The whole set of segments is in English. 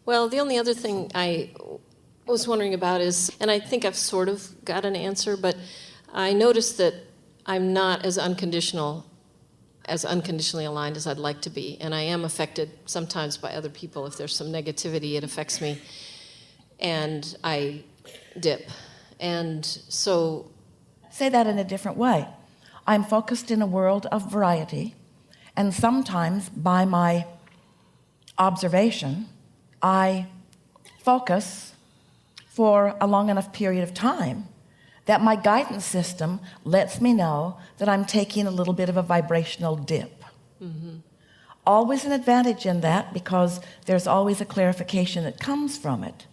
Well, the only other thing I was wondering about is, and I think I've sort of got an answer, but I noticed that I'm not as unconditionally aligned as I'd like to be, and I am affected sometimes by other people. If there's some negativity, it affects me, and I dip. And so... Say that in a different way. I'm focused in a world of variety, and sometimes by my observation, I focus for a long enough period of time that my guidance system lets me know that I'm taking a little bit of a vibrational dip. Mm-hmm. Always an advantage in that, because there's always a clarification that comes from it.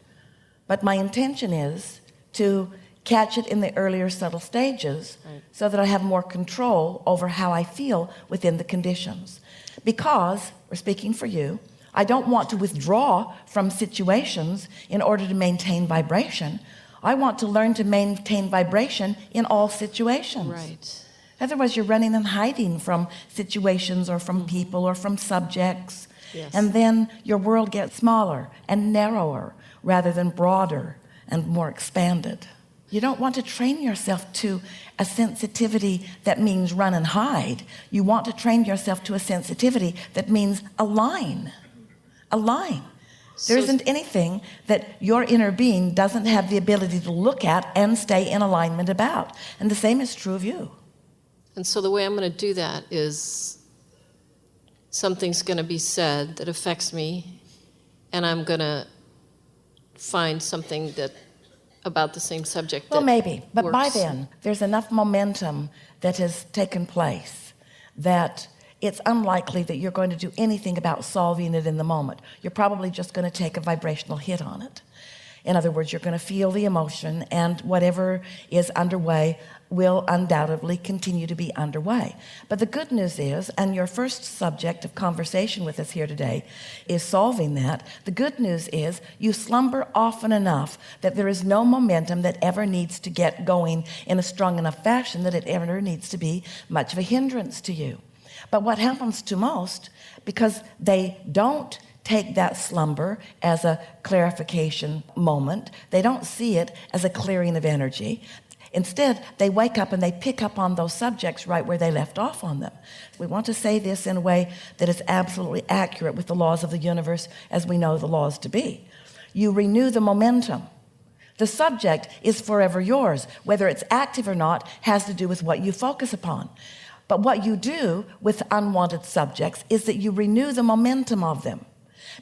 But my intention is to catch it in the earlier subtle stages, right, so that I have more control over how I feel within the conditions. Because, we're speaking for you, I don't want to withdraw from situations in order to maintain vibration. I want to learn to maintain vibration in all situations. Right. Otherwise, you're running and hiding from situations or from people or from subjects. Yes. And then your world gets smaller and narrower rather than broader and more expanded. You don't want to train yourself to a sensitivity that means run and hide. You want to train yourself to a sensitivity that means align. Align. There isn't anything that your inner being doesn't have the ability to look at and stay in alignment about. And the same is true of you. And so the way I'm going to do that is something's going to be said that affects me, and I'm going to find something that about the same subject. Well, that maybe, but works. by then there's enough momentum that has taken place that it's unlikely that you're going to do anything about solving it in the moment. You're probably just going to take a vibrational hit on it. In other words, you're going to feel the emotion, and whatever is underway will undoubtedly continue to be underway. But the good news is, and your first subject of conversation with us here today is solving that, the good news is you slumber often enough that there is no momentum that ever needs to get going in a strong enough fashion that it ever needs to be much of a hindrance to you. But what happens to most, because they don't take that slumber as a clarification moment, they don't see it as a clearing of energy. Instead, they wake up and they pick up on those subjects right where they left off on them. We want to say this in a way that is absolutely accurate with the laws of the universe as we know the laws to be. You renew the momentum. The subject is forever yours. Whether it's active or not has to do with what you focus upon. But what you do with unwanted subjects is that you renew the momentum of them.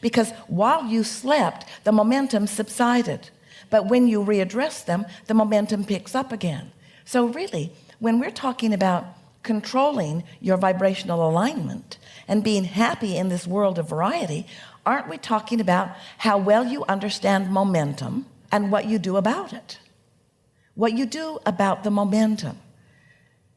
Because while you slept, the momentum subsided. But when you readdress them, the momentum picks up again. So really, when we're talking about controlling your vibrational alignment and being happy in this world of variety, aren't we talking about how well you understand momentum and what you do about it? What you do about the momentum.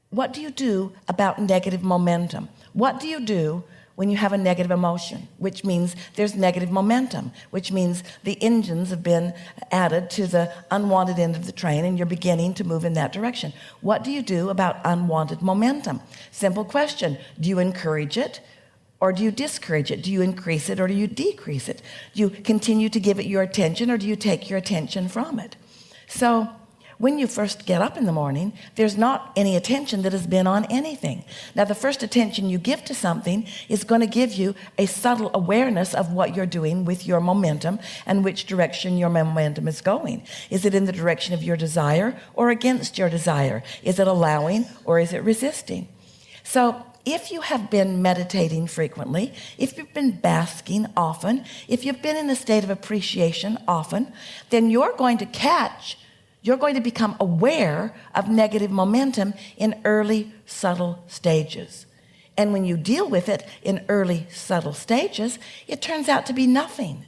What do you do about negative momentum? What do you do when you have a negative emotion, which means there's negative momentum, which means the engines have been added to the unwanted end of the train and you're beginning to move in that direction? What do you do about unwanted momentum? Simple question. Do you encourage it or do you discourage it? Do you increase it or do you decrease it? Do you continue to give it your attention or do you take your attention from it? So when you first get up in the morning, there's not any attention that has been on anything. Now, the first attention you give to something is going to give you a subtle awareness of what you're doing with your momentum and which direction your momentum is going. Is it in the direction of your desire or against your desire? Is it allowing or is it resisting? So if you have been meditating frequently, if you've been basking often, if you've been in a state of appreciation often, then you're going to become aware of negative momentum in early, subtle stages. And when you deal with it in early, subtle stages, it turns out to be nothing.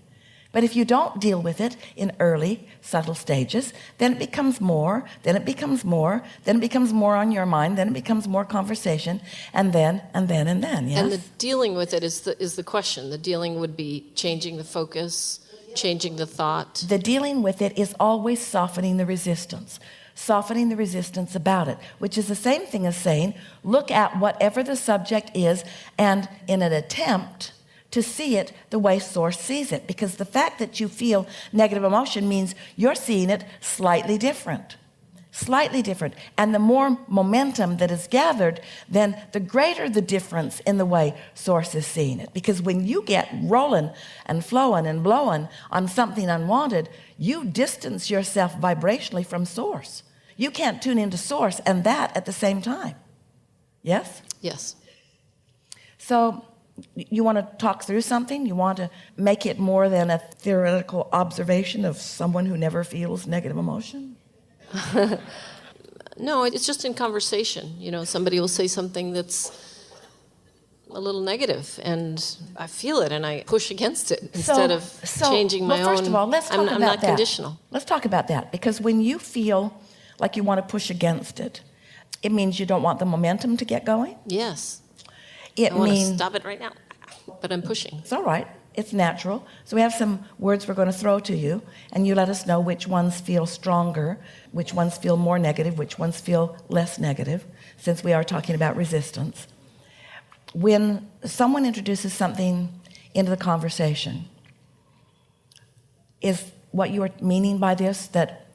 But if you don't deal with it in early, subtle stages, then it becomes more, then it becomes more, then it becomes more on your mind, then it becomes more conversation, and then, yes? And the dealing with it is the question. The dealing would be changing the focus, changing the thought. The dealing with it is always softening the resistance about it, which is the same thing as saying, look at whatever the subject is, and in an attempt to see it the way Source sees it, because the fact that you feel negative emotion means you're seeing it slightly different. Slightly different. And the more momentum that is gathered, then the greater the difference in the way Source is seeing it. Because when you get rolling and flowing and blowing on something unwanted, you distance yourself vibrationally from Source. You can't tune into Source and that at the same time. Yes? Yes. So you want to talk through something? You want to make it more than a theoretical observation of someone who never feels negative emotion? No, it's just in conversation. Somebody will say something that's a little negative, and I feel it, and I push against it instead of changing my own. First of all, let's talk about I'm not that. conditional. Let's talk about that, because when you feel like you want to push against it, it means you don't want the momentum to get going. Yes. It I want to means stop it right now, but I'm pushing. it's all right. It's natural. So we have some words we're going to throw to you, and you let us know which ones feel stronger, which ones feel more negative, which ones feel less negative, since we are talking about resistance. When someone introduces something into the conversation, is what you are meaning by this that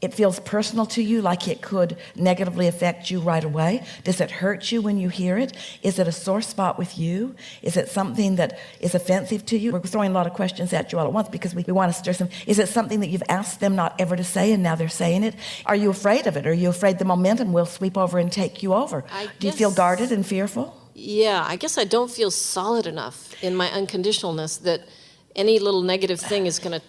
it feels personal to you, like it could negatively affect you right away? Does it hurt you when you hear it? Is it a sore spot with you? Is it something that is offensive to you? We're throwing a lot of questions at you all at once because we want to stir some. Is it something that you've asked them not ever to say and now they're saying it? Are you afraid of it? Are you afraid the momentum will sweep over and take you over? Do you feel guarded and fearful? Yeah, I guess I don't feel solid enough in my unconditionalness that any little negative thing is going to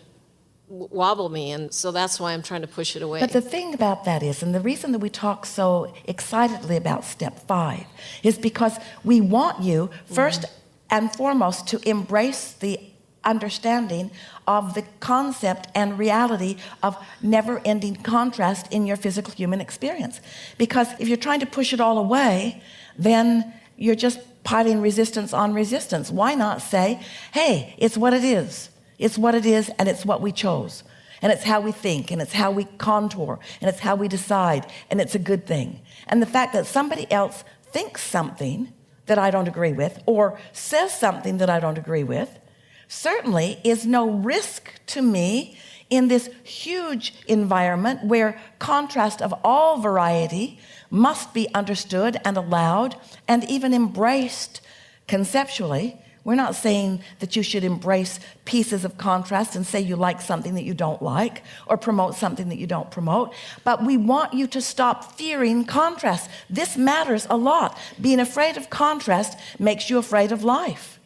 wobble me, and so that's why I'm trying to push it away. But the thing about that is, and the reason that we talk so excitedly about step 5 is because we want you first and foremost to embrace the understanding of the concept and reality of never-ending contrast in your physical human experience. Because if you're trying to push it all away, then you're just piling resistance on resistance. Why not say, hey, it's what it is. It's what it is, and it's what we chose. And it's how we think, and it's how we contour, and it's how we decide, and it's a good thing. And the fact that somebody else thinks something that I don't agree with, or says something that I don't agree with, certainly is no risk to me in this huge environment where contrast of all variety must be understood and allowed and even embraced conceptually. We're not saying that you should embrace pieces of contrast and say you like something that you don't like or promote something that you don't promote, but we want you to stop fearing contrast. This matters a lot. Being afraid of contrast makes you afraid of life.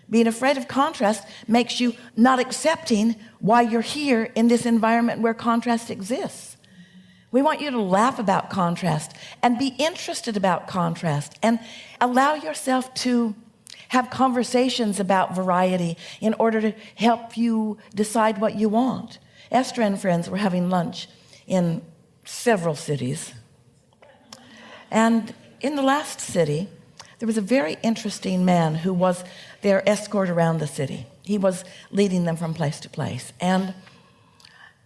Being afraid of contrast makes you not accepting why you're here in this environment where contrast exists. We want you to laugh about contrast and be interested about contrast and allow yourself to have conversations about variety in order to help you decide what you want. Esther and friends were having lunch in several cities. And in the last city, there was a very interesting man who was their escort around the city. He was leading them from place to place. And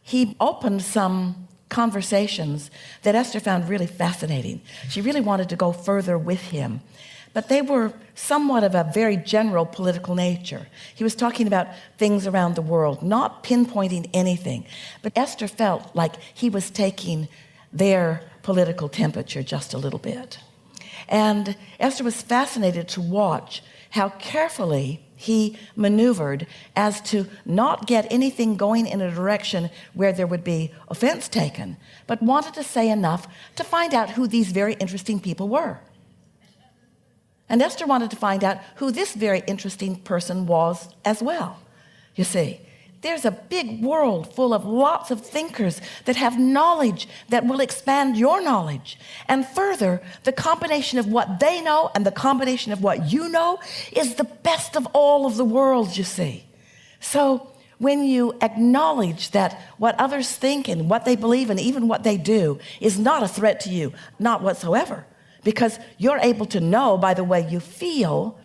he opened some conversations that Esther found really fascinating. She really wanted to go further with him. But they were somewhat of a very general political nature. He was talking about things around the world, not pinpointing anything. But Esther felt like he was taking their political temperature just a little bit. And Esther was fascinated to watch how carefully he maneuvered as to not get anything going in a direction where there would be offense taken, but wanted to say enough to find out who these very interesting people were. And Esther wanted to find out who this very interesting person was as well. You see, there's a big world full of lots of thinkers that have knowledge that will expand your knowledge. And further, the combination of what they know and the combination of what you know is the best of all of the worlds, you see. So when you acknowledge that what others think and what they believe and even what they do is not a threat to you, not whatsoever, because you're able to know by the way you feel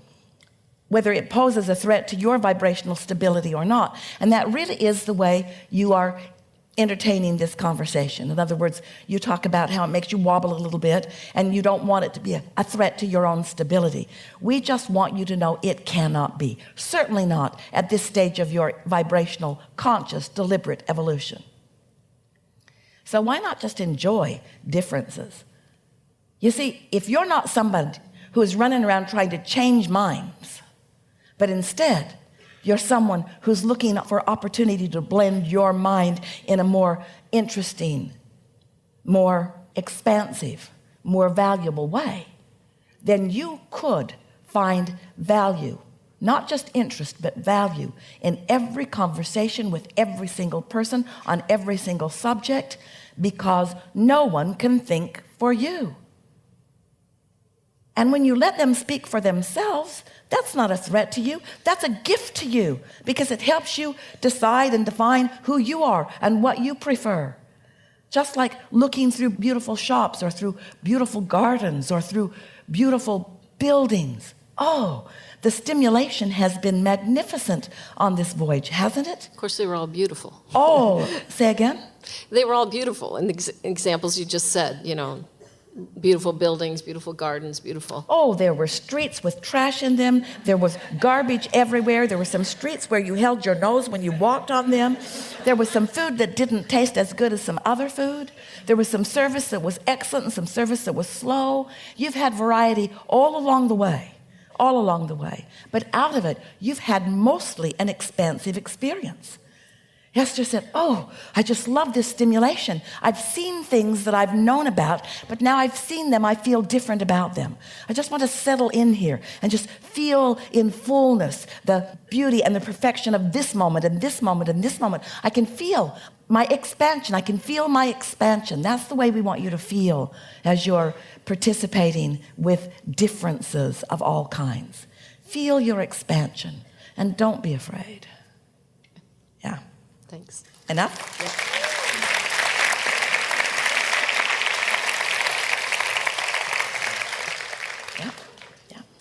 whether it poses a threat to your vibrational stability or not. And that really is the way you are entertaining this conversation. In other words, you talk about how it makes you wobble a little bit and you don't want it to be a threat to your own stability. We just want you to know it cannot be. Certainly not at this stage of your vibrational, conscious, deliberate evolution. So why not just enjoy differences? You see, if you're not somebody who is running around trying to change minds, but instead you're someone who's looking for opportunity to blend your mind in a more interesting, more expansive, more valuable way, then you could find value, not just interest, but value in every conversation with every single person on every single subject, because no one can think for you. And when you let them speak for themselves, that's not a threat to you. That's a gift to you, because it helps you decide and define who you are and what you prefer. Just like looking through beautiful shops or through beautiful gardens or through beautiful buildings. Oh, the stimulation has been magnificent on this voyage, hasn't it? Of course, they were all beautiful. Oh, say again? They were all beautiful in the examples you just said, you know. Beautiful buildings, beautiful gardens, beautiful. Oh, there were streets with trash in them. There was garbage everywhere. There were some streets where you held your nose when you walked on them. There was some food that didn't taste as good as some other food. There was some service that was excellent and some service that was slow. You've had variety all along the way. But out of it, you've had mostly an expansive experience. Esther said, oh, I just love this stimulation. I've seen things that I've known about, but now I've seen them, I feel different about them. I just want to settle in here and just feel in fullness the beauty and the perfection of this moment and this moment and this moment. I can feel my expansion. I can feel my expansion. That's the way we want you to feel as you're participating with differences of all kinds. Feel your expansion and don't be afraid. Yeah. Thanks. Enough? Yeah.